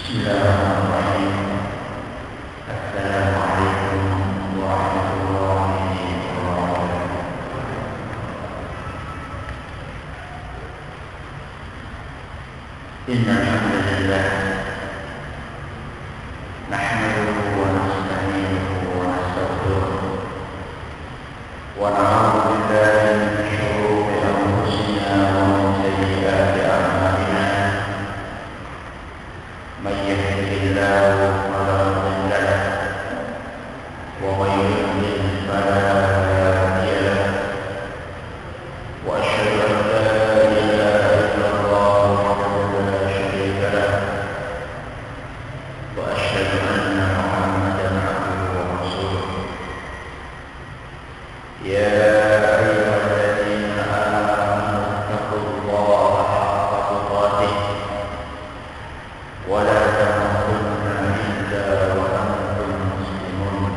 Bismillahirrahmanirrahim. Assalamualaikum warahmatullahi wabarakatuh. Innal hamdalillah nahmaduhu wa nasta'inuhu wa nastaghfiruh wa na'udzu billahi min shururi anfusina wa min sayyiati a'malina. من يهده الله فلا مضل له ومن يضلل فلا هادي له واشهد ان لا اله الا الله وحده لا شريك له واشهد ان محمدا عبده ورسوله يا ايها الذين امنوا اتقوا الله حق تقاته ولا تموتن إلا وأنتم مسلمون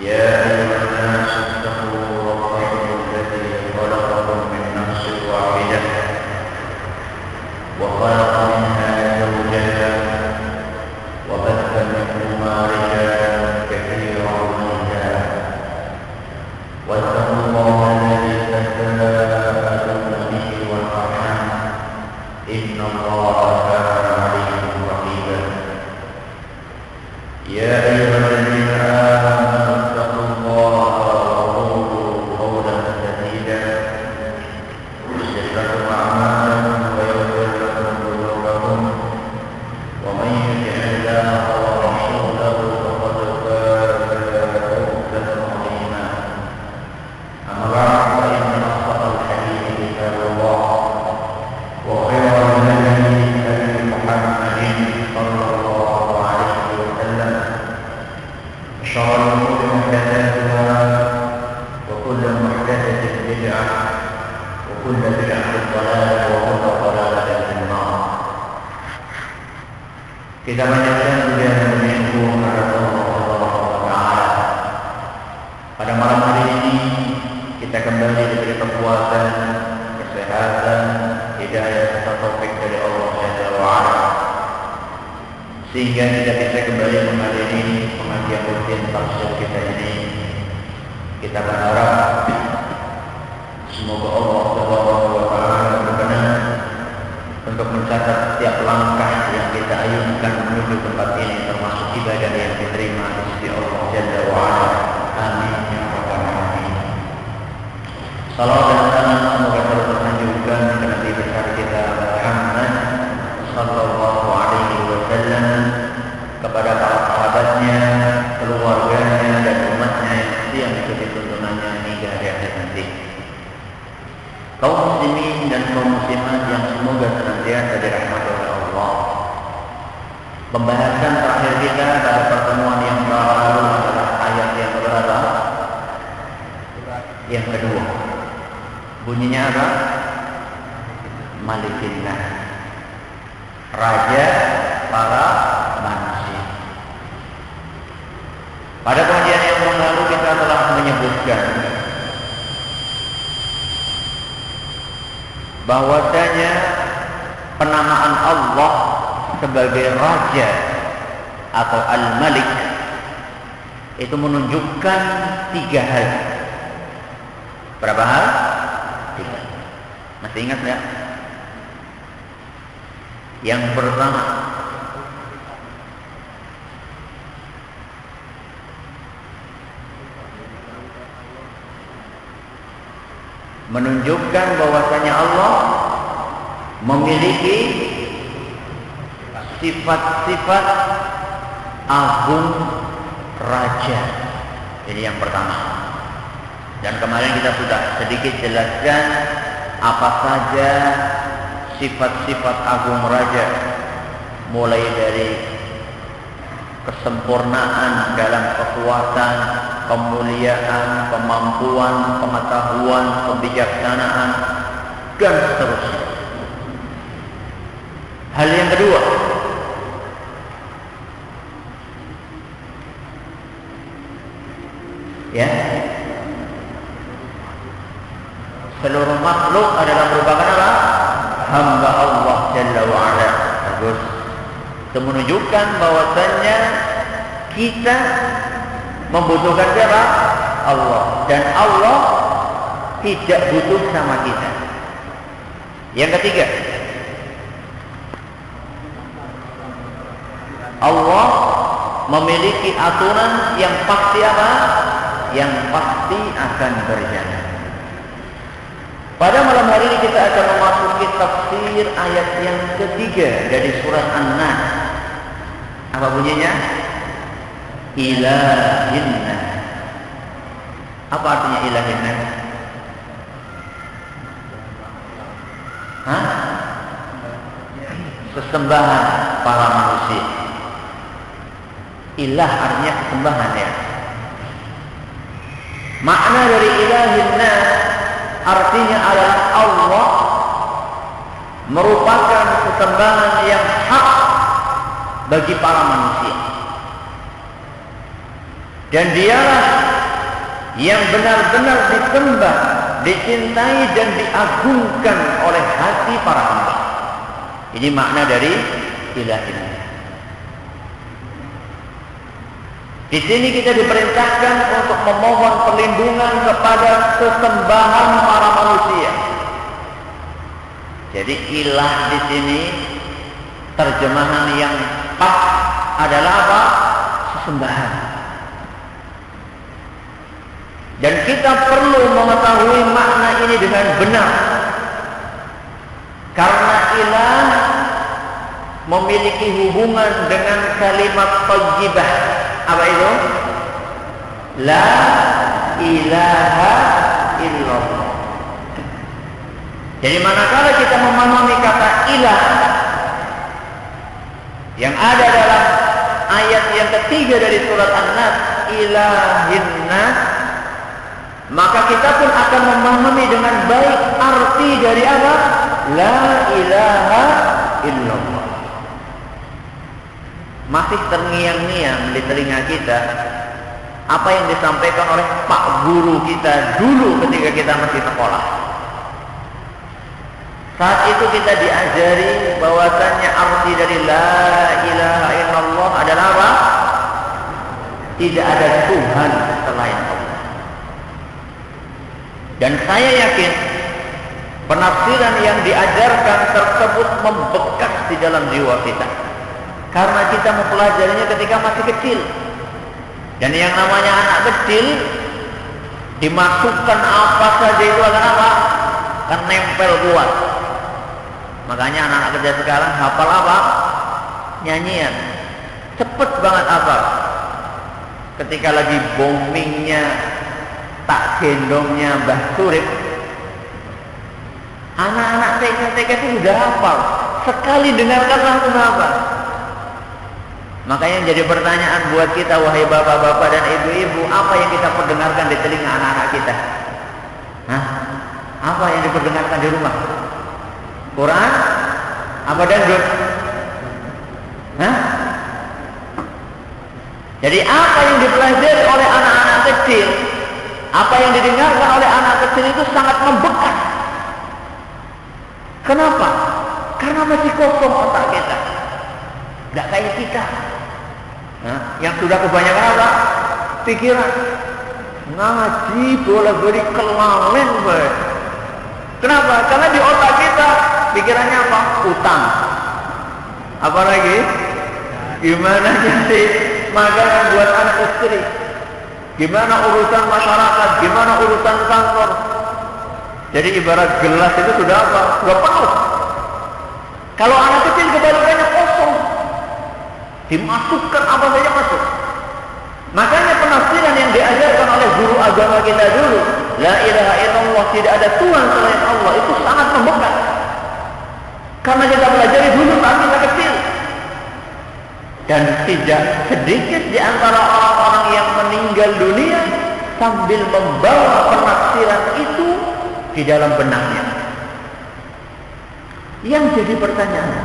يا أيها الناس اتقوا ربكم الذي خلقكم من نفس واحدة وخلق منها زوجها وبث منهما رجالا كثيرا ونساء واتقوا الله الذي تساءلون به والأرحام إن الله كان عليكم رقيبا يا أيها الذين آمنوا اتقوا الله وقولوا قولا سديدا يصلح لكم أعمالكم ويغفر لكم ذنوبكم ومن يطع الله ورسوله فقد فاز فوزا عظيما أما بعد فإن أصدق الحديث كتاب الله وخير الهدي هدي محمد صلى الله عليه وسلم وشر الأمور محدثاتها وكل محدثة بدعة وكل بدعة ضلالة وكل ضلالة في النار. Kita panjatkan puji dan syukur kepada Allah Subhanahu wa taala. Pada malam hari ini kita kembali diberi kekuatan, kesehatan, hidayah serta taufik dari Allah Subhanahu wa taala sehingga kita bisa kembali menghadiri pengajian rutin tafsir kita ini. Kita berharap semoga Allah Subhanahu wa taala berkenan untuk mencatat setiap langkah yang kita ayunkan menuju tempat ini termasuk ibadah yang diterima di sisi Allah Jalla wa ala. Amin ya rabbal alamin. Salawat dan salam semoga terus tersanjungkan ke Nabi besar kita Muhammad sallallahu alaihi wasallam, kepada para sahabatnya, keluarganya dan umatnya yang setia mengikuti tuntunannya hingga hari akhir nanti. Kaum muslimin dan kaum muslimat yang semoga senantiasa dirahmati oleh Allah. Pembahasan terakhir kita pada pertemuan yang lalu adalah ayat yang berapa? Yang kedua. Bunyinya apa? Malikin nas, raja para manusia. Pada kajian yang lalu kita telah menyebutkan bahwasanya penamaan Allah sebagai raja atau al-malik itu menunjukkan tiga hal. Berapa hal? Masih ingat nggak? Yang pertama, menunjukkan bahwasanya Allah memiliki sifat-sifat agung raja. Ini yang pertama. Dan kemarin kita sudah sedikit jelaskan apa saja sifat-sifat agung raja, mulai dari kesempurnaan dalam kekuatan, kemuliaan, kemampuan, pengetahuan, kebijaksanaan, dan seterusnya. Hal yang kedua, ya, seluruh makhluk adalah merupakan apa? Hamba Allah Jalla wa'ala. bagus. Itu menunjukkan bahwasannya kita membutuhkan siapa? Allah. Dan Allah tidak butuh sama kita. Yang ketiga, Allah memiliki aturan yang pasti apa? Yang pasti akan berjalan. Pada malam hari ini kita akan memasuki tafsir ayat yang ketiga dari surat An-Nas. Apa bunyinya? Ilahinna. Apa artinya ilahinna? Sesembahan para manusia. Ilah artinya kesembahan ya. Makna dari ilahinna artinya adalah Allah merupakan sesembahan yang hak bagi para manusia. Dan dialah yang benar-benar disembah, dicintai dan diagungkan oleh hati para hamba. Ini makna dari ilahinna. Di sini kita diperintahkan untuk memohon perlindungan kepada sesembahan para manusia. Jadi ilah di sini terjemahan yang pas adalah apa? Sesembahan. Dan kita perlu mengetahui makna ini dengan benar. Karena ilah memiliki hubungan dengan kalimat thayyibah. Apa itu? La ilaha illallah. Jadi manakala kita memahami kata ilah yang ada dalam ayat yang ketiga dari surat An-Nas, ilahinna, maka kita pun akan memahami dengan baik arti dari apa? La ilaha illallah. Masih terngiang-ngiang di telinga kita apa yang disampaikan oleh Pak Guru kita dulu ketika kita masih sekolah. Saat itu kita diajari bahwasannya arti dari la ilaha illallah adalah apa? Tidak ada Tuhan selain Allah. Dan saya yakin penafsiran yang diajarkan tersebut membekas di dalam jiwa kita. Karena kita mempelajarinya ketika masih kecil. Dan yang namanya anak kecil dimasukkan apa saja itu akan apa? Akan nempel kuat. Makanya anak-anak kerja sekarang hafal apa? Nyanyian. Cepet banget hafal. Ketika lagi boomingnya tak gendongnya Mbah Surip, anak-anak TK itu sudah hafal. Sekali dengarkan langsung hafal. Makanya jadi pertanyaan buat kita, wahai bapak-bapak dan ibu-ibu, apa yang kita perdengarkan di telinga anak-anak kita? Hah? Apa yang diperdengarkan di rumah? Quran? Apa dangdut? Hah? Jadi apa yang dipelajari oleh anak-anak kecil, apa yang didengarkan oleh anak kecil itu sangat membekas. Kenapa? Karena masih kosong otak kita. Gak kayak kita. Yang sudah kebanyakan apa? Pikiran. Ngaji boleh beri kelalen, baik. Kenapa? Karena di otak kita pikirannya apa? Utang. Apalagi gimana jadi makanan buat anak istri, gimana urusan masyarakat, gimana urusan kantor. Jadi ibarat gelas itu sudah apa? Sudah penuh. Kalau anak kecil kebalikannya kosong, dimasukkan apa saja masuk. Makanya penafsiran yang diajarkan oleh guru agama kita dulu, la ilaha illallah, tidak ada Tuhan selain Allah, itu sangat membekas. Karena kita pelajari dulu saat kita kecil. Dan tidak sedikit di antara orang-orang yang meninggal dunia sambil membawa penafsiran itu di dalam benaknya. Yang jadi pertanyaan,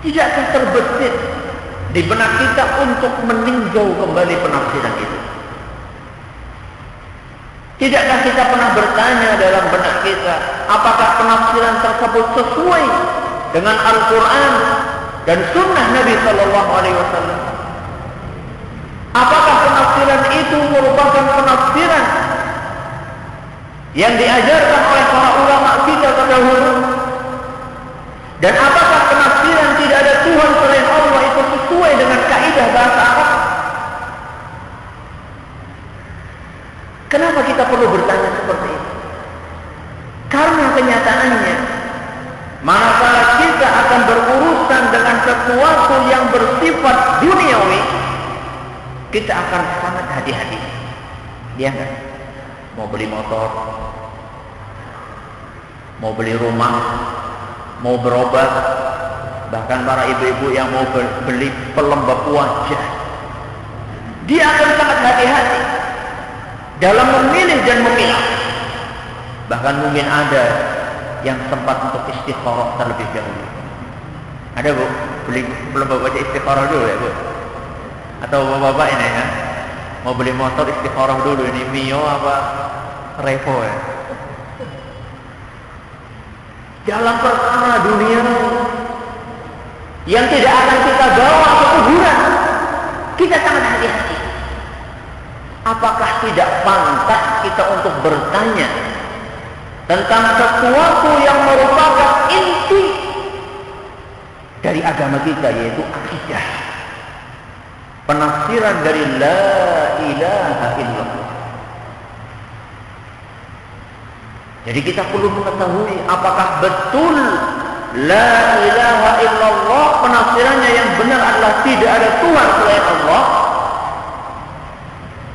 tidakkah terbesit di benak kita untuk meninjau kembali penafsiran itu? Tidakkah kita pernah bertanya dalam benak kita, apakah penafsiran tersebut sesuai dengan Al-Quran dan Sunnah Nabi Sallallahu Alaihi Wasallam. Apakah penafsiran itu merupakan penafsiran yang diajarkan oleh para ulama kita terdahulu? Dan apakah penafsiran tidak ada Tuhan selain Allah itu sesuai dengan kaidah bahasa Arab? Kenapa kita perlu bertanya seperti itu? Karena kenyataannya, manakala kita akan berurusan dengan sesuatu yang bersifat duniawi, kita akan sangat hati-hati. Dia enggak mau beli motor, mau beli rumah, mau berobat, bahkan para ibu-ibu yang mau beli pelembab wajah, dia akan sangat hati-hati dalam memilih dan memilah. Bahkan mungkin ada yang sempat untuk istikharah terlebih dahulu. Ada bu, beli pelembab wajah istikharah dulu ya bu? Atau bapak-bapak ini ya, mau beli motor istikharah dulu, ini Mio apa Revo ya? Dalam perkara dunia yang tidak akan kita bawa ke kuburan, kita sangat hati-hati. Apakah tidak pantas kita untuk bertanya tentang sesuatu yang merupakan inti dari agama kita, yaitu akidah, penafsiran dari la ilaha illallah. Jadi kita perlu mengetahui apakah betul la ilaha illallah penafsirannya yang benar adalah tidak ada Tuhan selain Allah.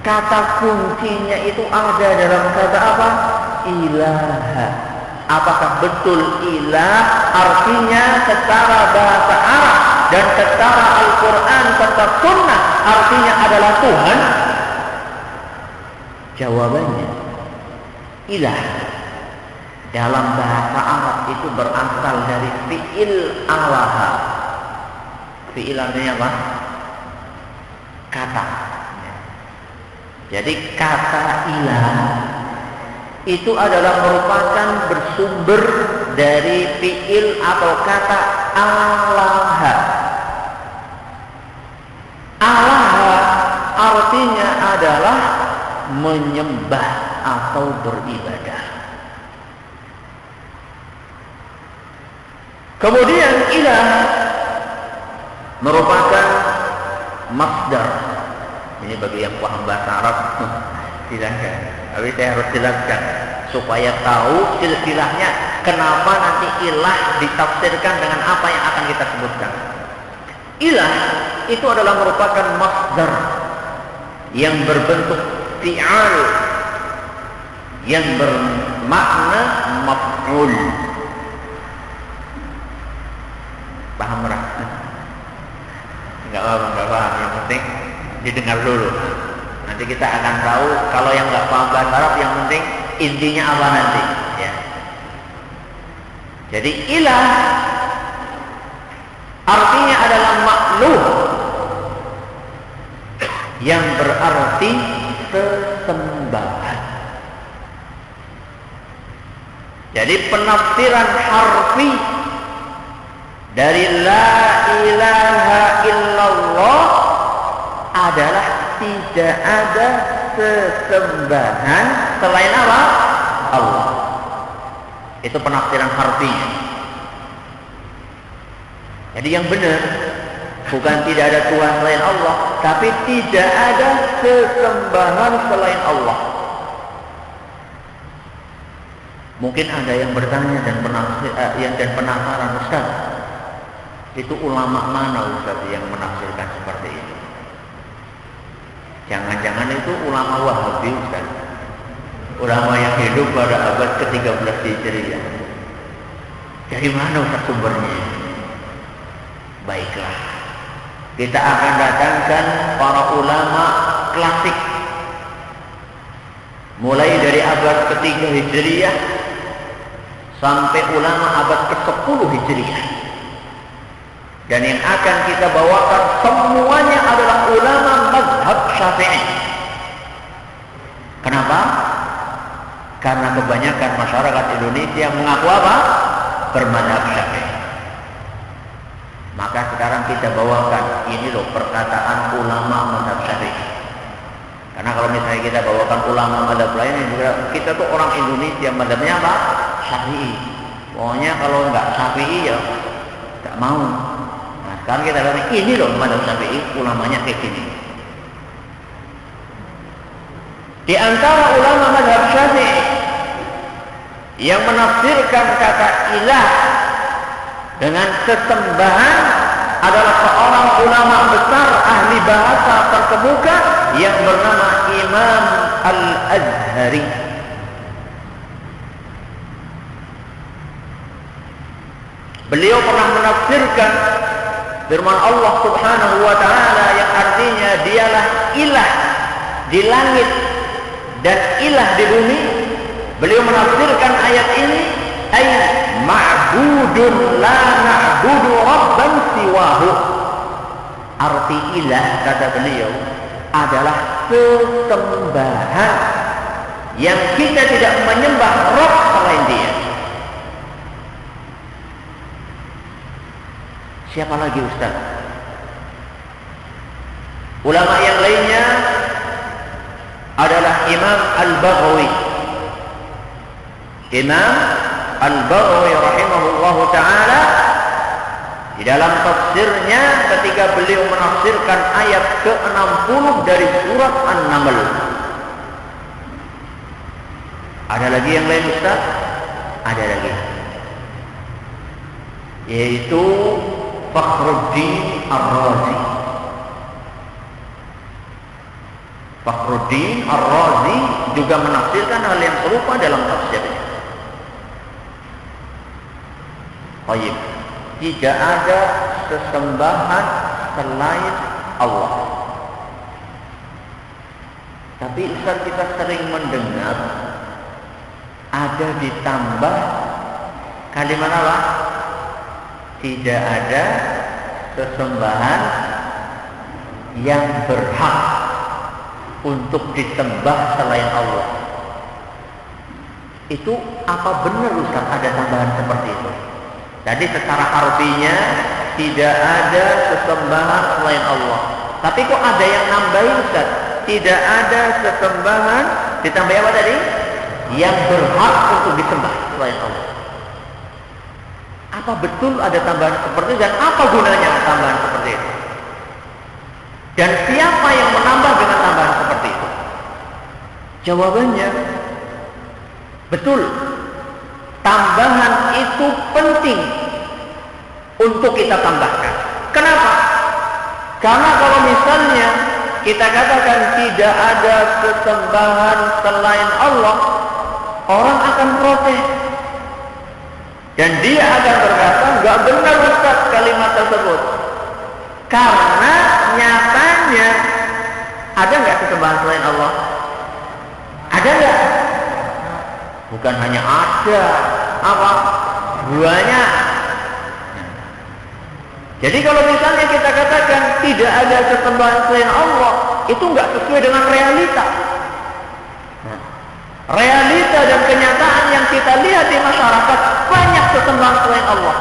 Kata kuncinya itu ada dalam kata apa? Ilaha. Apakah betul ilah artinya secara bahasa Arab dan secara Al-Quran serta Sunnah artinya adalah Tuhan? Jawabannya, ilah dalam bahasa Arab itu berasal dari fi'il alaha. Fi'il artinya apa? Kata. Jadi kata ilah itu adalah merupakan bersumber dari fi'il atau kata alaha. Alaha artinya adalah menyembah atau beribadah. Kemudian ilah merupakan masdar. Ini bagi yang paham bahasa Arab, silahkan. Tapi saya harus jelaskan supaya tahu silsilahnya kenapa nanti ilah ditafsirkan dengan apa yang akan kita sebutkan. Ilah itu adalah merupakan masdar yang berbentuk fi'al yang bermakna maf'ul. Paham tak? Enggak paham, yang penting didengar dulu. Nanti kita akan tahu. Kalau yang nggak paham bahasa Arab, yang penting intinya apa nanti ya. Jadi ilah artinya adalah makhluk yang berarti sesembahan. Jadi penafsiran harfi dari la ilaha illallah adalah tidak ada sesembahan selain apa? Allah. Itu penafsiran harfinya. Jadi yang benar bukan tidak ada Tuhan selain Allah, tapi tidak ada sesembahan selain Allah. Mungkin ada yang bertanya dan penasaran, Ustaz, itu ulama mana Ustaz yang menafsirkan seperti itu? Jangan-jangan itu ulama Wahabi Ustaz, ulama yang hidup pada abad ke-13 Hijriah. Dari mana Ustaz sumbernya? Baiklah, kita akan datangkan para ulama klasik mulai dari abad ke-3 Hijriah sampai ulama abad ke-10 Hijriah. Dan yang akan kita bawakan semuanya adalah ulama mazhab Syafi'i. Kenapa? Karena kebanyakan masyarakat Indonesia mengaku apa? Bermazhab Syafi'i. kita bawakan ini loh perkataan ulama mazhab Syafi'i. Karena kalau misalnya kita bawakan ulama mazhab lain juga, kita tuh orang Indonesia mazhabnya apa? Syafi'i. Pokoknya kalau nggak Syafi'i ya nggak mau. Nah sekarang kita lihat ini loh mazhab Syafi'i, ulamanya kayak gini. Di antara ulama mazhab Syafi'i yang menafsirkan kata ilah dengan sesembahan adalah seorang ulama besar ahli bahasa terkemuka yang bernama Imam Al-Azhari. Beliau pernah menafsirkan firman Allah Subhanahu wa taala yang artinya dialah ilah di langit dan ilah di bumi. Beliau menafsirkan ayat ini ay ma'budun la na'budu rabban siwahu. Arti ilah kata beliau adalah sesembahan yang kita tidak menyembah Rabb selain Dia. Siapa lagi Ustaz? Ulama yang lainnya adalah Imam Al-Baghawi. Imam Al-Baghawi rahimahullahu ta'ala di dalam tafsirnya ketika beliau menafsirkan ayat ke-60 dari surat An-Naml. Ada lagi yang lain Ustaz? Ada lagi. Yaitu Fakhruddin Ar-Razi. Fakhruddin Ar-Razi juga menafsirkan hal yang serupa dalam tafsirnya. Baik, tidak ada sesembahan selain Allah. Tapi Ustaz, kita sering mendengar ada ditambah kalimat apa? Tidak ada sesembahan yang berhak untuk disembah selain Allah. Itu apa benar Ustaz ada tambahan seperti itu? Jadi secara artinya tidak ada sesembahan selain Allah. Tapi kok ada yang nambahin Ustaz? Tidak ada sesembahan ditambah apa tadi? Yang berhak untuk disembah selain Allah. Apa betul ada tambahan seperti itu dan apa gunanya tambahan seperti itu? Dan siapa yang menambah dengan tambahan seperti itu? Jawabannya betul. Tambahan itu penting untuk kita tambahkan. Kenapa? Karena kalau misalnya kita katakan tidak ada sesembahan selain Allah, orang akan protes. Dan dia akan berkata, enggak benar Ustaz kalimat tersebut. Karena nyatanya ada enggak sesembahan selain Allah? Ada enggak? Bukan hanya ada, apa? Banyak. Jadi kalau misalnya kita katakan tidak ada sesembahan selain Allah, itu enggak sesuai dengan realita. Realita dan kenyataan yang kita lihat di masyarakat, banyak sesembahan selain Allah.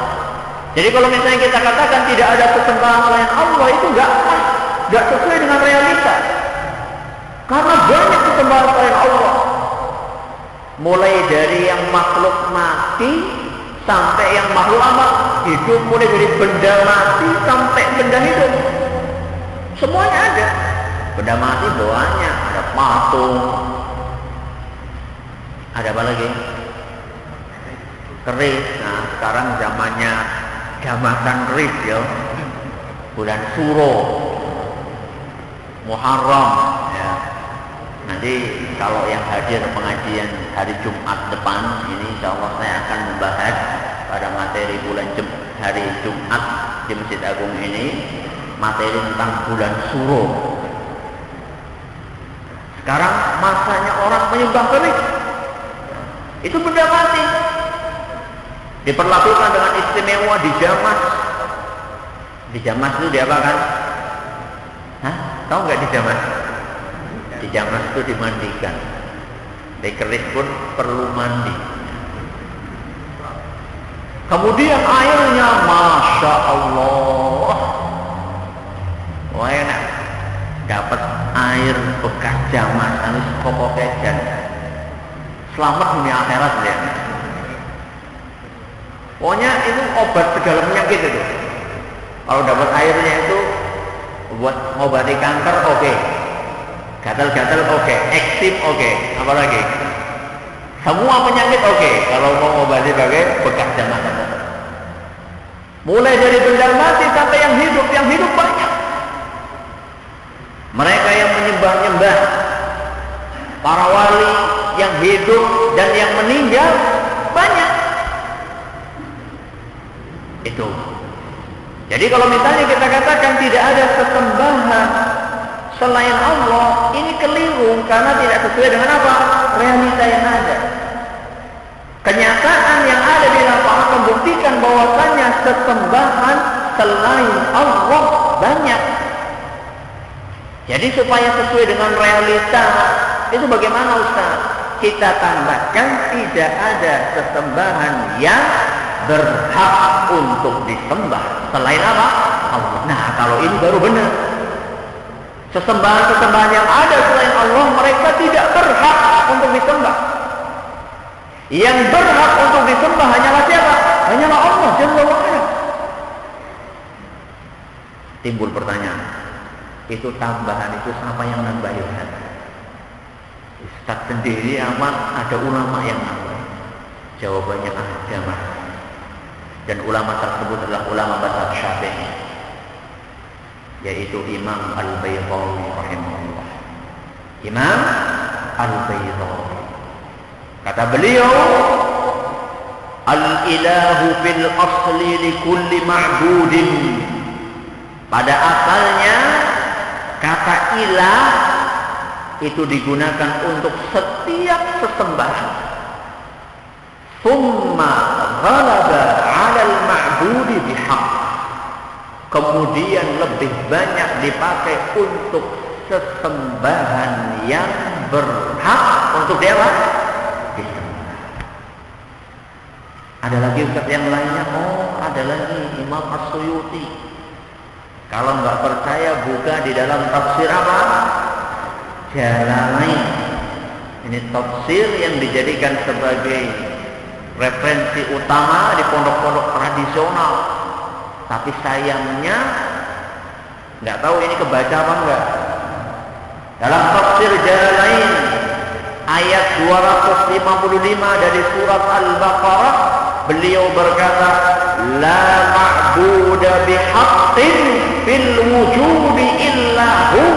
Jadi kalau misalnya kita katakan tidak ada sesembahan selain Allah, itu enggak pas, enggak sesuai dengan realita. Karena banyak sesembahan selain Allah. Mulai dari yang makhluk mati sampai yang makhluk apa? Hidup, mulai dari benda mati sampai benda hidup. Semuanya ada. Benda mati banyak, ada patung. Ada apa lagi? Keris. Nah, sekarang zamannya jamasan keris ya. Bulan Suro, Muharram ya. Nanti kalau yang hadir pengajian hari Jumat depan ini, insya Allah saya akan membahas pada materi hari Jumat di Masjid Agung ini, materi tentang bulan Suro. Sekarang masanya orang menyembah keris. Itu benda mati. Diperlakukan dengan istimewa, dijamas. Dijamas itu diapakan? Hah? Tahu nggak dijamas? Dijamas itu dimandikan. Di keris pun perlu mandi. Kemudian airnya, masya Allah, selamat dunia akhirat ya. Pokoknya itu obat segala penyakit itu. Kalau dapat airnya itu buat ngobati kanker oke. Gatal-gatal oke, eksim oke, apalagi semua penyakit oke. Kalau mau ngobati pakai bekas zaman. Mulai dari benda mati sampai yang hidup banyak. Mereka yang menyembah-nyembah para wali, yang hidup dan yang meninggal banyak. Itu. Jadi kalau misalnya kita katakan tidak ada sesembahan selain Allah, ini keliru karena tidak sesuai dengan apa? Realita yang ada. Kenyataan yang ada di lapangan membuktikan bahwasannya sesembahan selain Allah banyak. Jadi supaya sesuai dengan realita, itu bagaimana Ustaz? Kita tambahkan tidak ada sesembahan yang berhak untuk disembah selain apa? Allah. Nah, kalau ini baru benar. Sesembahan-sesembahan yang ada selain Allah, mereka tidak berhak untuk disembah. Yang berhak untuk disembah hanyalah siapa? Hanyalah Allah Jalla wa Ala. Timbul pertanyaan, itu tambahan itu siapa yang nambahin? Ustaz sendiri amat ada ulama yang nambah? Jawabannya ada, Mas. Dan ulama tersebut adalah ulama mazhab Syafi'i, yaitu Imam Al-Baydawi rahimahullah. Imam Al-Baydawi, kata beliau, al-ilahu fil asli li kulli ma'budin. Pada asalnya kata ilah itu digunakan untuk setiap sesembahan. Thumma ghalaba 'ala al-ma'budi bihaq. Kemudian lebih banyak dipakai untuk sesembahan yang berhak untuk disembah. Ada lagi Ustaz yang lainnya? Oh, ada lagi Imam As-Suyuti. Kalau nggak percaya buka di dalam tafsir apa? Jalalain. Ini tafsir yang dijadikan sebagai referensi utama di pondok-pondok tradisional. Tapi sayangnya nggak tahu ini kebaca apa enggak. Dalam tafsir Jalalain ayat 255 dari surat Al-Baqarah, beliau berkata, la ma'buda bihaqqin fil wujudi illa hu.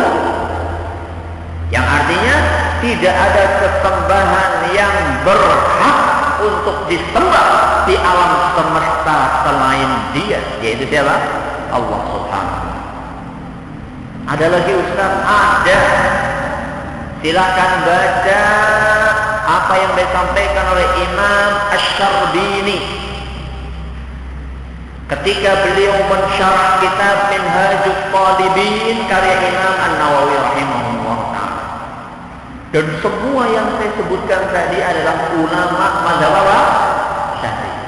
Yang artinya tidak ada sesembahan yang berhak untuk disembah di alam semesta selain Dia, yaitu siapa? Allah Subhanahu. Ada lagi Ustaz? Ada. Silakan baca apa yang disampaikan oleh Imam Asy-Syarbini ketika beliau mensyarah kitab Minhajut Talibin karya Imam An-Nawawi rahimahullah ta'ala. Dan semua yang saya sebutkan tadi adalah ulama mazhab apa? Syafi'i.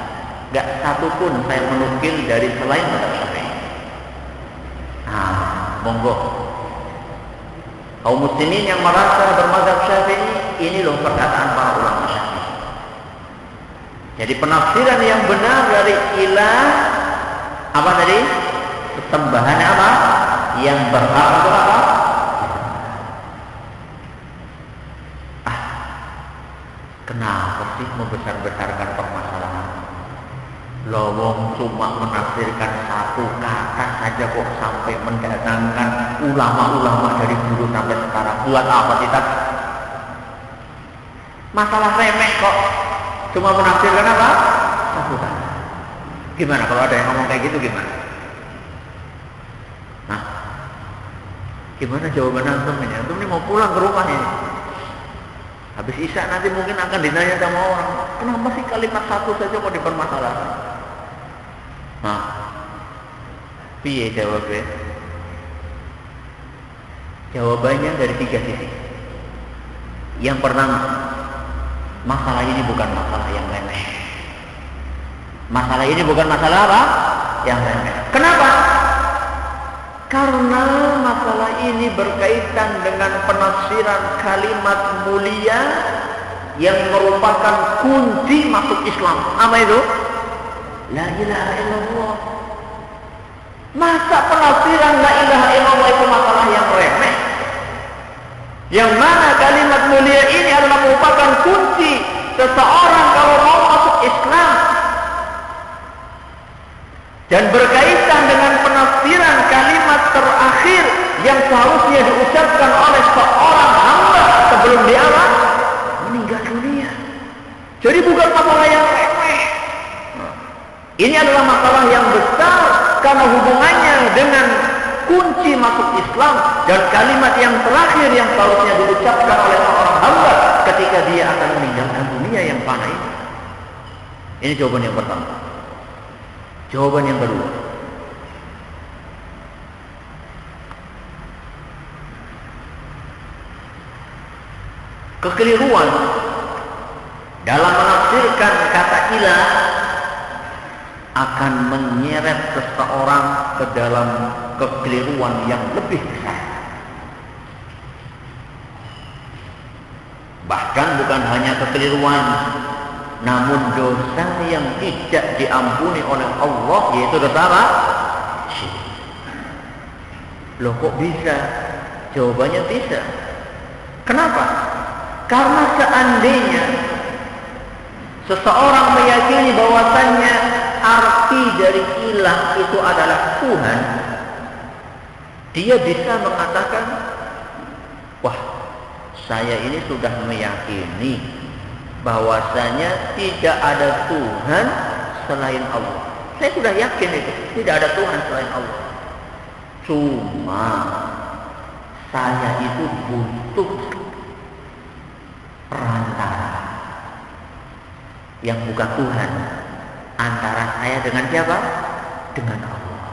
Gak satu pun saya menukil dari selain mazhab Syafi'i. Nah, monggo. Kaum muslimin yang merasa bermazhab Syafi'i, ini loh perkataan para ulama Syafi'i. Jadi penafsiran yang benar dari ilah apa tadi? Sembahan apa? Yang berhak untuk apa? Kenapa sih membesar-besarkan permasalahan? Lowong cuma menafsirkan satu kata saja kok sampai mendatangkan ulama-ulama dari dulu sampai sekarang. Buat apa kita? Masalah remeh kok. Cuma menafsirkan apa? Satu kata. Gimana kalau ada yang ngomong kayak gitu gimana? Nah, gimana jawaban antum ini? Antum ini mau pulang ke rumah ini. Habis isya nanti mungkin akan ditanya sama orang, kenapa sih kalimat satu saja kok dipermasalahkan? Nah, piye jawabnya? Jawabannya dari 3 sisi. Yang pertama, masalah ini bukan masalah yang remeh. Masalah ini bukan masalah apa? Yang remeh. Kenapa? Karena masalah ini berkaitan dengan penafsiran kalimat mulia yang merupakan kunci masuk Islam. Apa itu? La ilaha illallah. Masa penafsiran la ilaha illallah itu masalah yang remeh? Yang mana kalimat mulia ini adalah merupakan kunci seseorang kalau mau masuk Islam. Dan berkaitan dengan penafsiran kalimat terakhir yang seharusnya diucapkan oleh seorang hamba sebelum dia meninggal dunia. Jadi bukan masalah yang remeh. Ini adalah masalah yang besar karena hubungannya dengan kunci masuk Islam dan kalimat yang terakhir yang seharusnya diucapkan oleh seorang hamba ketika dia akan meninggalkan dunia yang fana ini. Ini jawaban yang pertama. Jawaban yang kedua. Kekeliruan dalam menafsirkan kata ilah akan menyeret seseorang ke dalam kekeliruan yang lebih besar. Bahkan bukan hanya kekeliruan, namun dosa yang tidak diampuni oleh Allah, yaitu dosa apa? Syirik. Loh kok bisa? Jawabannya bisa. Kenapa? Karena seandainya seseorang meyakini bahwasannya arti dari ilah itu adalah Tuhan, dia bisa mengatakan, wah, saya ini sudah meyakini bahwasanya tidak ada Tuhan selain Allah. Saya sudah yakin itu, tidak ada Tuhan selain Allah. Cuma saya itu butuh perantara yang bukan Tuhan antara saya dengan siapa? Dengan Allah.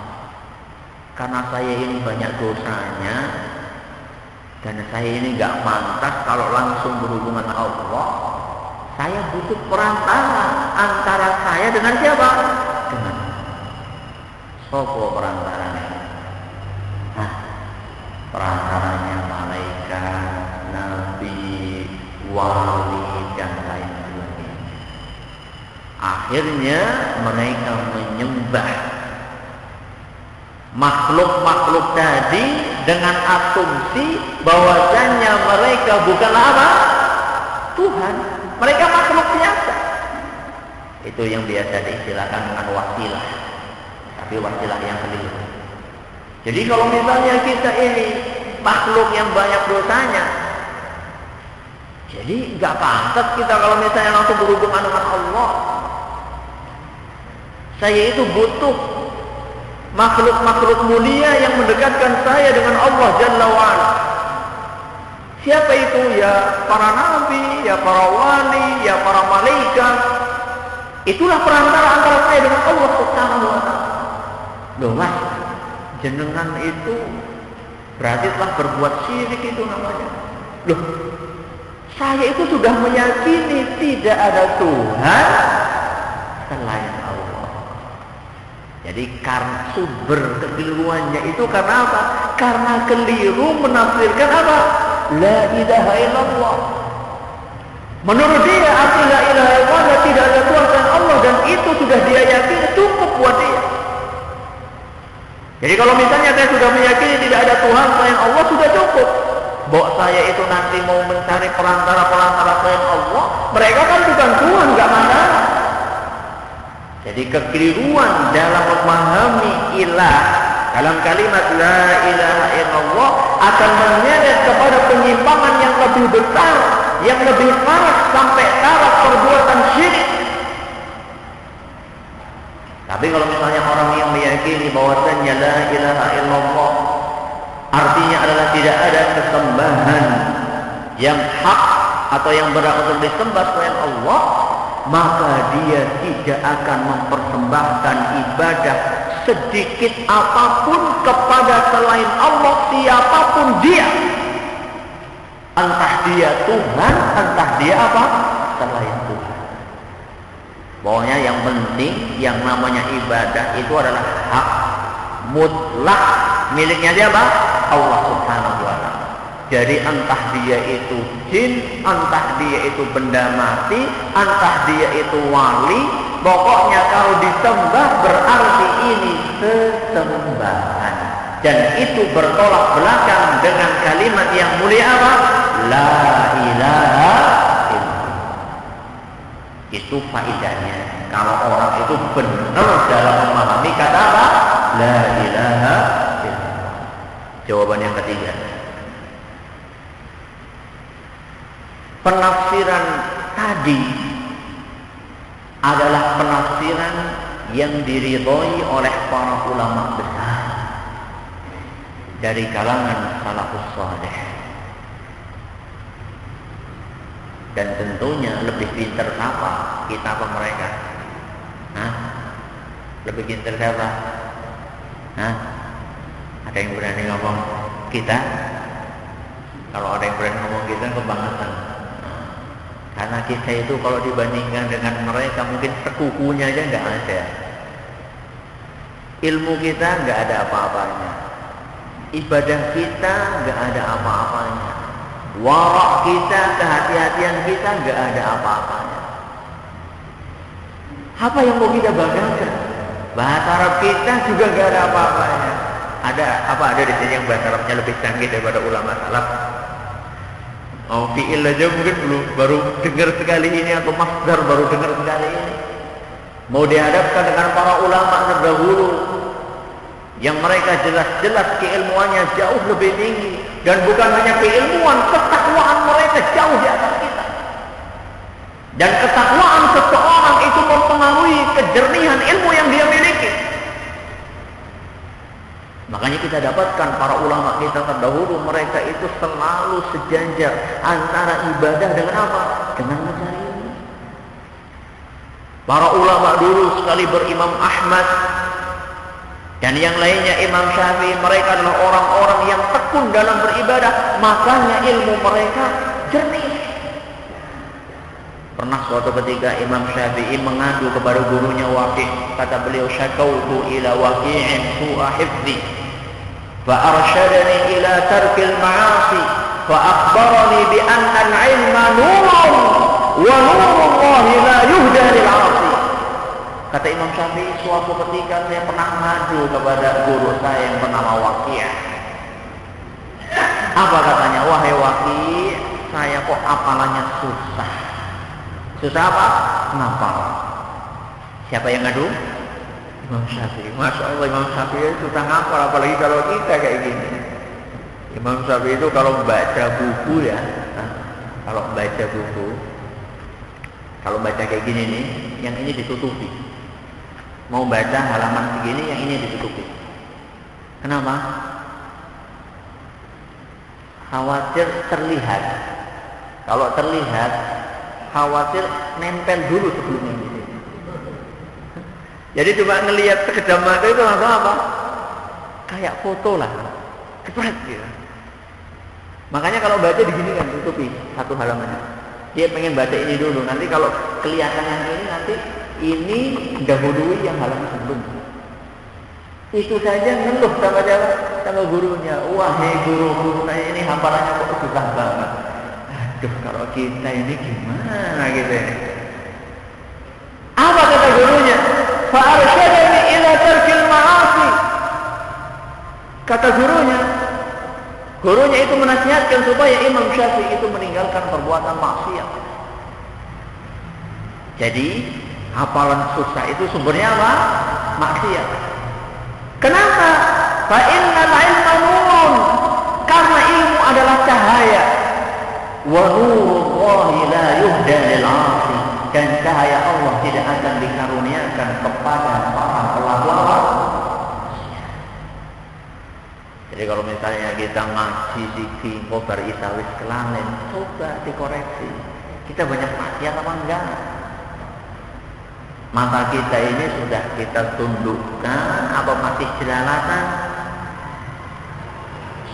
Karena saya ini banyak dosanya dan saya ini gak pantas kalau langsung berhubungan dengan Allah. Saya butuh perantara antara saya dengan siapa? Dengan sopo perantaranya. Nah, perantaranya malaikat, nabi, wali, dan lain sebagainya. Akhirnya mereka menyembah makhluk-makhluk tadi dengan asumsi bahwasanya mereka bukanlah apa? Tuhan. Mereka makhluk biasa. Itu yang biasa diistilahkan dengan wasilah. Tapi wasilah yang keliru. Jadi kalau misalnya kita ini makhluk yang banyak dosanya, jadi nggak pantas kita kalau misalnya langsung berhubungan dengan Allah. Saya itu butuh makhluk-makhluk mulia yang mendekatkan saya dengan Allah Jalla wa'ala. Siapa itu? Ya para nabi, ya para wali, ya para malaikat. Itulah perantara antara saya dengan Allah Subhanahu wa ta'ala. Loh mas, jenengan itu berarti telah berbuat syirik itu namanya. Loh, saya itu sudah meyakini tidak ada Tuhan selain Allah. Jadi karena sumber kekeliruannya itu karena apa? Karena keliru menafsirkan apa? La ilaha illallah. Menurut dia arti la ilaha illallah tidak ada Tuhan selain Allah, dan itu sudah dia yakini cukup buat dia. Jadi kalau misalnya saya sudah meyakini tidak ada Tuhan selain Allah, sudah cukup. Bahwa saya itu nanti mau mencari perantara-perantara selain Allah, mereka kan bukan Tuhan, nggak masalah. Jadi kekeliruan dalam memahami ilah dalam kalimat la ilaha illallah akan menyeret kepada penyimpangan yang lebih besar, yang lebih parah sampai taraf perbuatan syirik. Tapi kalau misalnya orang yang meyakini bahwasanya la ilaha illallah artinya adalah tidak ada kesembahan yang hak atau yang berhak untuk disembah selain Allah, maka dia tidak akan mempersembahkan ibadah sedikit apapun kepada selain Allah, siapapun dia. Entah dia Tuhan, entah dia apa? Selain Tuhan. Pokoknya yang penting yang namanya ibadah itu adalah hak mutlak miliknya siapa? Allah Subhanahu wa ta'ala. Jadi entah dia itu jin, entah dia itu benda mati, entah dia itu wali, pokoknya kalau disembah berarti ini sesembahan. Dan itu bertolak belakang dengan kalimat yang mulia apa? La ilaha illallah. Itu faedahnya. Kalau orang itu benar dalam memahami kata apa? La ilaha illallah. Jawaban yang ketiga. Penafsiran tadi adalah penafsiran yang diridhoi oleh para ulama besar dari kalangan salafus saleh. Dan tentunya lebih pintar siapa? Kita apa mereka? Hah? Lebih pintar siapa? Hah? Ada yang berani ngomong kita? Kalau ada yang berani ngomong kita, kebangetan. Karena kita itu kalau dibandingkan dengan mereka mungkin sekukunya aja nggak ada. Ilmu kita nggak ada apa-apanya. Ibadah kita nggak ada apa-apanya. Warak kita, kehati-hatian kita nggak ada apa-apanya. Apa yang mau kita banggakan? Bahasa Arab kita juga nggak ada apa-apanya. Ada apa? Ada di sini yang bahasa Arabnya lebih canggih daripada ulama salaf? Oh, fi'il aja mungkin belum, baru dengar sekali ini, atau masdar baru dengar sekali ini. Mau dihadapkan dengan para ulama terdahulu yang mereka jelas-jelas keilmuannya jauh lebih tinggi, dan bukan hanya keilmuan, ketakwaan mereka jauh di atas kita. Dan ketakwaan seseorang itu mempengaruhi kejernihan ilmu yang dia miliki. Makanya kita dapatkan para ulama kita terdahulu, mereka itu selalu sejajar antara ibadah dengan apa? Dengan mencari ilmu. Para ulama dulu sekali berimam Ahmad dan yang lainnya Imam Syafi'i, mereka adalah orang-orang yang tekun dalam beribadah, makanya ilmu mereka jernih. Pernah suatu ketika Imam Syafi'i mengadu kepada gurunya Waqi', kata beliau, syakautu ila Waqi'in su'a hifzi فأرشدني إلى ترك المعاصي فأخبرني بأن العلم نور ونور الله لا يهدى للعاصي. Kata Imam Syafi'i, suatu ketika saya pernah mengadu kepada guru saya yang bernama Waqi'. Apa katanya? Wahai Waqi', saya kok hafalannya susah. Susah apa? Ngapal. Siapa yang ngadu? Imam Syafi'i. Masya Allah, Imam Syafi'i itu susah ngapal, apalagi kalau kita kayak gini. Imam Syafi'i itu kalau baca buku ya, kalau baca kayak gini nih, yang ini ditutupi. Mau baca halaman segini, yang ini ditutupi. Kenapa? Khawatir terlihat. Kalau terlihat, khawatir nempel dulu sebelumnya ini. Jadi cuma ngelihat sekejap mata itu langsung apa? Kayak foto lah, kepret gitu. Makanya kalau baca digini kan, tutupi satu halamannya. Dia pengen baca ini dulu, nanti kalau kelihatan yang ini, nanti ini dahului yang halaman sebelumnya. Itu saja ngeluh sama gurunya. Wahai guru saya ini hafalannya kok susah banget. Aduh, kalau kita ini gimana gitu ya? Apa kata gurunya? Fa'arsyadani ila tarkil ma'asi. Kata gurunya itu menasihatkan supaya Imam Syafi'i itu meninggalkan perbuatan maksiat. Jadi hafalan susah itu sumbernya apa? Maksiat. Kenapa? Fa innal ilma nurun. Karena ilmu adalah cahaya. Wa nurullahi la yuhda lil 'asi. Dan cahaya Allah tidak akan dikaruniakan kepada para pelaku Allah. Jadi kalau misalnya kita ngaji zikir khobar isawis kelalen, coba dikoreksi. Kita banyak maksiat apa enggak? Mata kita ini sudah kita tundukkan apa masih jelalatan?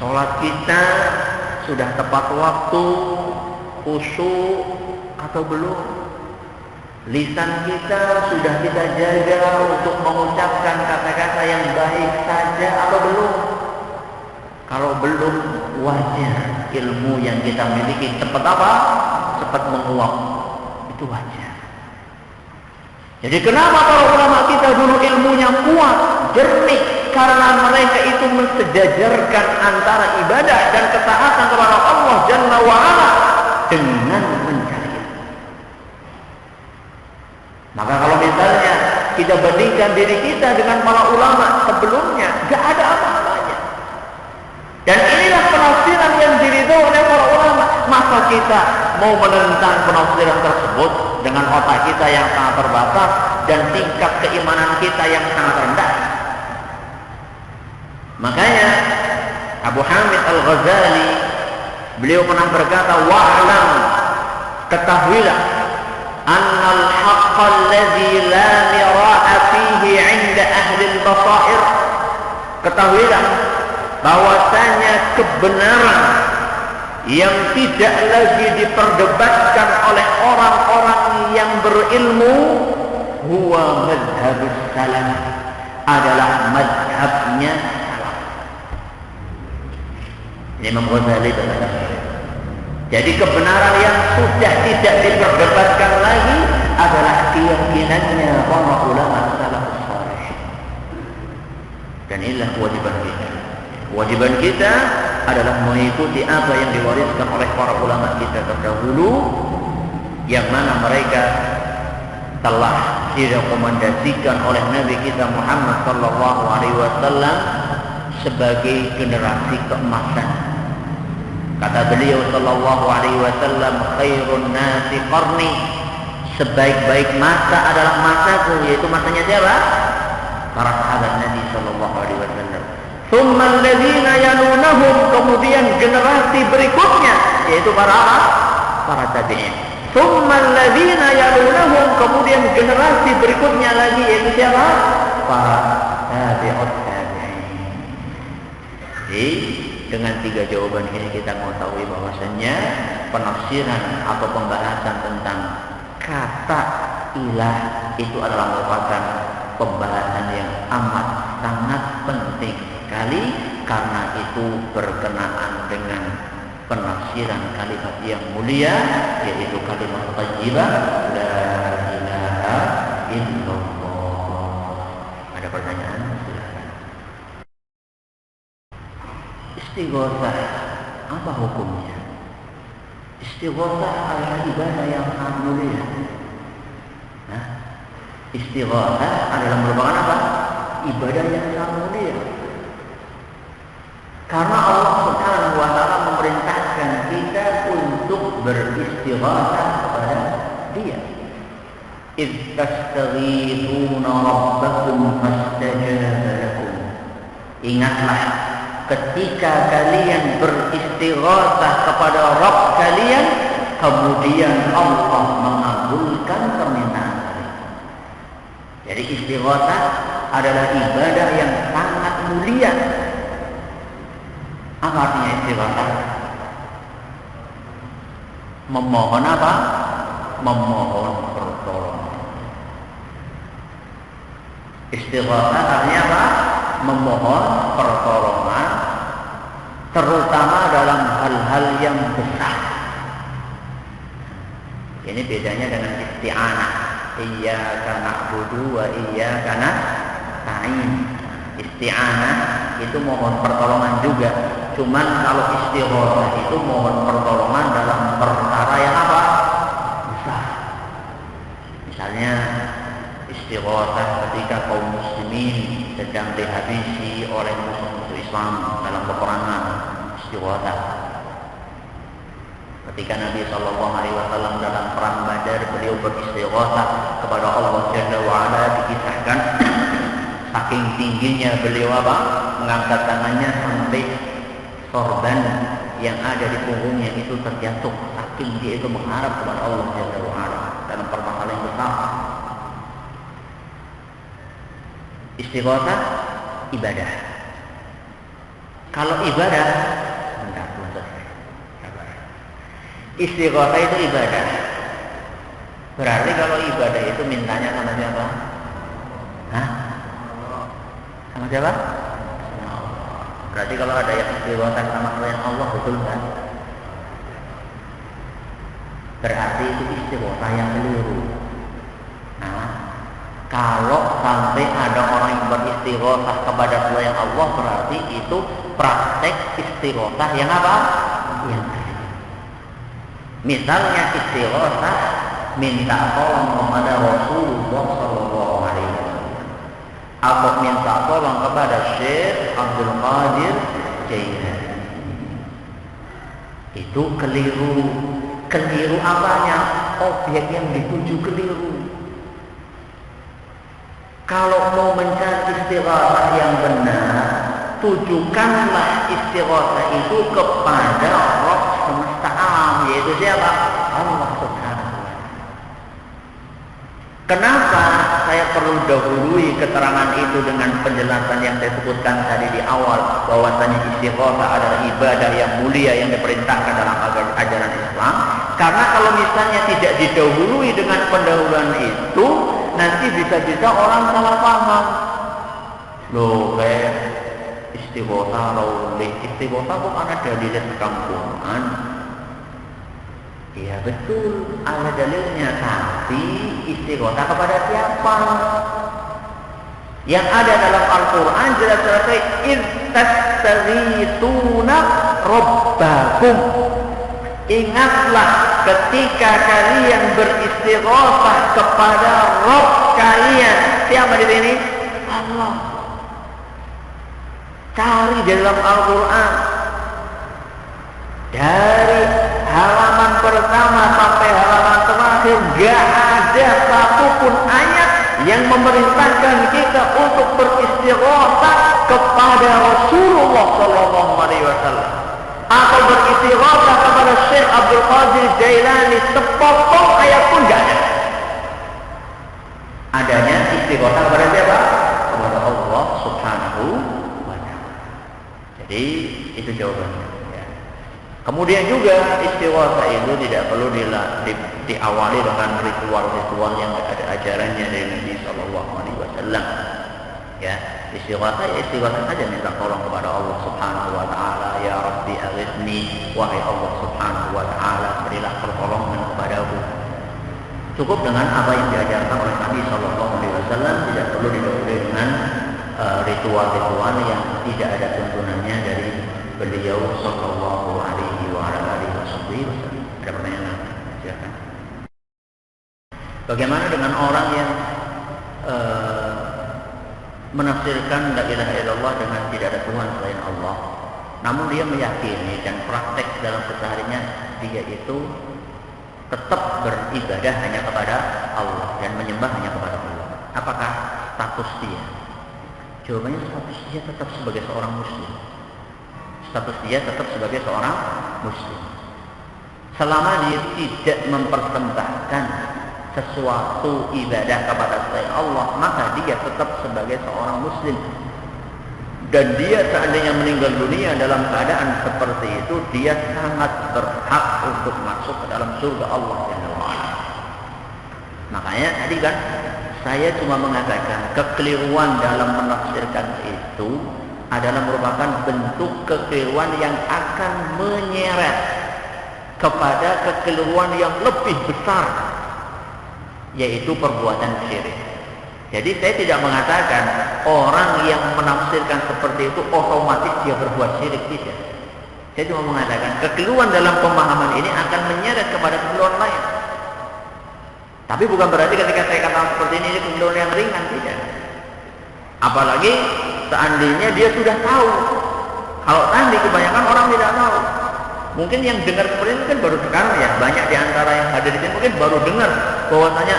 Sholat kita sudah tepat waktu, khusyuk atau belum? Lisan kita sudah kita jaga untuk mengucapkan kata-kata yang baik saja atau belum? Kalau belum, wajar ilmu yang kita miliki cepat apa? Cepat menguap. Itu wajar. Jadi kenapa para ulama kita dulu ilmunya kuat, jernih? Karena mereka itu mensejajarkan antara ibadah dan ketaatan kepada Allah Jalla wa'ala dengan mencari ilmu. Maka kalau misalnya kita bandingkan diri kita dengan para ulama sebelumnya, gak ada apa-apanya. Dan inilah penafsiran yang diridhoi oleh para ulama. Masa kita mau menentang penafsiran tersebut dengan otak kita yang sangat terbatas dan tingkat keimanan kita yang sangat rendah? Makanya Abu Hamid Al-Ghazali, beliau pernah berkata, wa'lam, ketahuilah, annal haqqa alladhi la mira'a fihi 'inda ahli al-basair, ketahuilah bahwasanya kebenaran yang tidak lagi diperdebatkan oleh orang-orang yang berilmu, huwa madhabus salaf, adalah madhabnya salaf. Imam Ghazali berkata, jadi kebenaran yang sudah tidak diperdebatkan lagi adalah keyakinannya para ulama salafus saleh. Dan inilah kewajiban kita. Kewajiban kita adalah mengikuti apa yang diwariskan oleh para ulama kita terdahulu, yang mana mereka telah direkomendasikan oleh Nabi kita Muhammad sallallahu alaihi wasallam sebagai generasi keemasan. Kata beliau sallallahu alaihi wasallam, khairun nasi qarni, sebaik-baik masa adalah masaku, yaitu masanya siapa? Para sahabat Nabi sallallahu alaihi wasallam. Tsumma alladziina yalunahum, kemudian generasi berikutnya yaitu para tabi'in. Tsumma alladziina yalunahum, kemudian generasi berikutnya lagi yaitu siapa? Para tabi'ut tabi'in. Jadi dengan tiga jawaban ini kita mengetahui bahwasannya penafsiran atau pembahasan tentang kata ilah itu adalah merupakan pembahasan yang amat sangat penting sekali, karena itu berkenaan dengan penafsiran kalimat yang mulia, yaitu kalimat thayyibah la ilaha illallah. Ada pertanyaan? Silakan. Istighatsah, apa hukumnya? Istighatsah adalah ibadah yang sangat mulia. Istighatsah adalah merupakan apa? Ibadah yang sangat mulia. Karena Allah Subhanahu wa ta'ala memerintahkan kita untuk beristighatsah kepada Dia. إِذْ تَسْتَغِيثُونَ رَبَّكُمْ فَاسْتَجَابَ لَكُمْ. Ingatlah ketika kalian beristighatsah kepada Rabb kalian, kemudian Allah mengabulkan permintaan kalian. Jadi istighatsah adalah ibadah yang sangat mulia. Apa artinya istighatsah? Memohon apa? Memohon pertolongan. Istighatsah artinya apa? Memohon pertolongan, terutama dalam hal-hal yang besar. Ini bedanya dengan isti'anah. Iyyaka na'budu wa iyyaka nasta'in. Isti'anah itu mohon pertolongan juga. Cuman kalau istighatsah itu mohon pertolongan dalam perkara yang apa? Besar. Misalnya istighatsah ketika kaum muslimin sedang dihabisi oleh musuh-musuh Islam dalam peperangan, istighatsah. Ketika Nabi SAW dalam perang Badar, beliau beristighatsah kepada Allah Jalla wa'ala, dikisahkan saking tingginya beliau apa? Mengangkat tangannya sampai sorban yang ada di punggungnya itu terjatuh, saking dia itu mengharap kepada Allah Jalla wa'ala dalam permasalahan yang besar. Istighatsah ibadah. Kalau ibadah, istighatsah itu ibadah. Berarti kalau ibadah itu mintanya sama siapa? Hah? Sama siapa? Berarti kalau ada yang istighothah sama selain Allah, betul kan? Berarti itu istighothah yang keliru. Nah, kalau sampai ada orang yang beristighothah kepada selain Allah, berarti itu praktek istighothah yang apa? Yang keliru. Misalnya istighothah minta tolong kepada Rasulullah Sallallahu Alaihi Wasallam, atau minta tolong kepada Syekh Abdul Qadir Jailani. Itu keliru. Keliru apanya? Objek yang dituju keliru. Kalau mau mencari istighatsah yang benar, tujukanlah istighatsah itu kepada Rabb semesta alam, yaitu siapa? Allah Subhanahu wa Ta'ala. Kenapa saya perlu dahului keterangan itu dengan penjelasan yang saya sebutkan tadi di awal, bahwasanya istighatsah adalah ibadah yang mulia yang diperintahkan dalam ajaran Islam? Karena kalau misalnya tidak didahului dengan pendahuluan itu, nanti bisa-bisa orang salah paham. Loh, kayak istighatsah raulih, istighatsah bukan ada di kampungan. Iya betul, ada dalilnya, tapi istighatsah kepada siapa? Yang ada dalam Al-Quran jelas-jelas id tastaghitsuna rabbakum. Ingatlah ketika kalian beristighatsah kepada Rabb kalian. Siapa di sini? Allah. Cari di dalam Al-Quran, dari halaman pertama sampai halaman terakhir, gak ada satupun ayat yang memerintahkan kita untuk beristighatsah kepada Rasulullah Sallallahu Alaihi Wasallam atau beristighatsah kepada Syekh Abdul Qadir Jailani. Sepotong ayat pun gak ada. Adanya istighatsah kepada siapa? Kepada Allah Subhanahu wa Ta'ala. Jadi itu jawabannya. Kemudian juga istighatsah itu tidak perlu diawali dengan ritual-ritual yang ada ajarannya dari Nabi Sallallahu Alaihi Wasallam. Ya, istighatsah saja, minta tolong kepada Allah Subhanahu Wa Taala. Ya Rabbi aghithni, wahai Allah Subhanahu Wa Taala, berilah pertolongan kepadaku. Cukup dengan apa yang diajarkan oleh Nabi Sallallahu Alaihi Wasallam, tidak perlu didahului dengan ritual-ritual yang tidak ada tuntunannya dari beliau Sallallahu Alaihi Wasallam. Ada pertanyaan? Silakan. Bagaimana dengan orang yang menafsirkan la ilaha illallah dengan tidak ada Tuhan selain Allah, namun dia meyakini dan praktek dalam kesehariannya dia itu tetap beribadah hanya kepada Allah dan menyembah hanya kepada Allah? Apakah status dia? Jawabannya, status dia tetap sebagai seorang muslim. Status dia tetap sebagai seorang muslim. Selama dia tidak mempersembahkan sesuatu ibadah kepada selain Allah, maka dia tetap sebagai seorang muslim. Dan dia seandainya meninggal dunia dalam keadaan seperti itu, dia sangat berhak untuk masuk ke dalam surga Allah Subhanahu wa Ta'ala. Makanya tadi kan saya cuma mengatakan kekeliruan dalam menafsirkan itu adalah merupakan bentuk kekeliruan yang akan menyeret kepada kekeliruan yang lebih besar, yaitu perbuatan syirik. Jadi saya tidak mengatakan orang yang menafsirkan seperti itu otomatis dia berbuat syirik, tidak. Saya cuma mengatakan kekeliruan dalam pemahaman ini akan menyeret kepada kekeliruan lain. Tapi bukan berarti ketika saya katakan seperti ini kekeliruan yang ringan, tidak. Apalagi seandainya dia sudah tahu. Kalau tadi kebanyakan orang tidak tahu. Mungkin yang dengar seperti ini kan baru sekarang ya. Banyak di antara yang hadir di sini mungkin baru dengar bahwasanya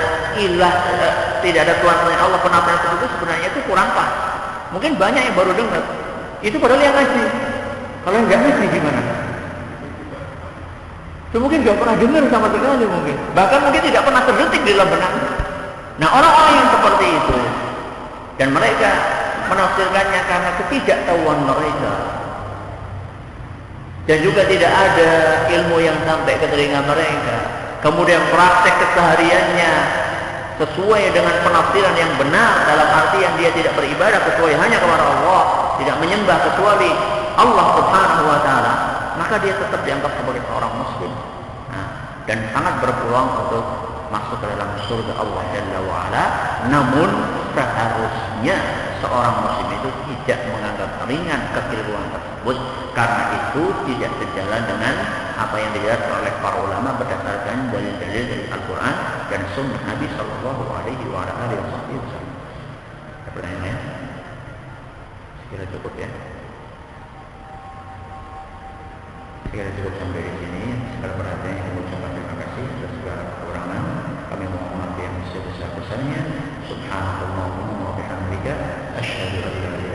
tidak ada Tuhan selain Allah. Penafian itu sebenarnya itu kurang pas. Mungkin banyak yang baru dengar. Itu padahal yang ngaji. Kalau yang nggak ngaji gimana? Itu mungkin nggak pernah dengar sama sekali mungkin. Bahkan mungkin tidak pernah terdetik di dalam benaknya. Nah, orang-orang yang seperti itu dan mereka menafsirkannya karena ketidaktahuan mereka, dan juga tidak ada ilmu yang sampai ke telinga mereka, kemudian praktek kesehariannya sesuai dengan penafsiran yang benar, dalam arti yang dia tidak beribadah kecuali hanya kepada Allah, tidak menyembah kecuali Allah Subhanahu wa taala, maka dia tetap dianggap sebagai seorang muslim. Dan sangat berpeluang untuk masuk ke dalam surga Allah Jalla wa Ala. Namun seharusnya seorang muslim itu tidak menganggap ringan kekeliruan tersebut, karena itu tidak sejalan dengan apa yang dilihat oleh para ulama berdasarkan dalil-dalil dari Al-Quran dan Sunnah Nabi Sallallahu Alaihi Wasallam. Ada pertanyaan ya? Sekira cukup ya. Sekira cukup sampai di sini. Segala perhatian yang kami ucapkan terima kasih atas segala kekurangan. Kami mohon maaf yang sebesar-besarnya. Subhanallahumma wa bihamdika asyhadu an la ilaha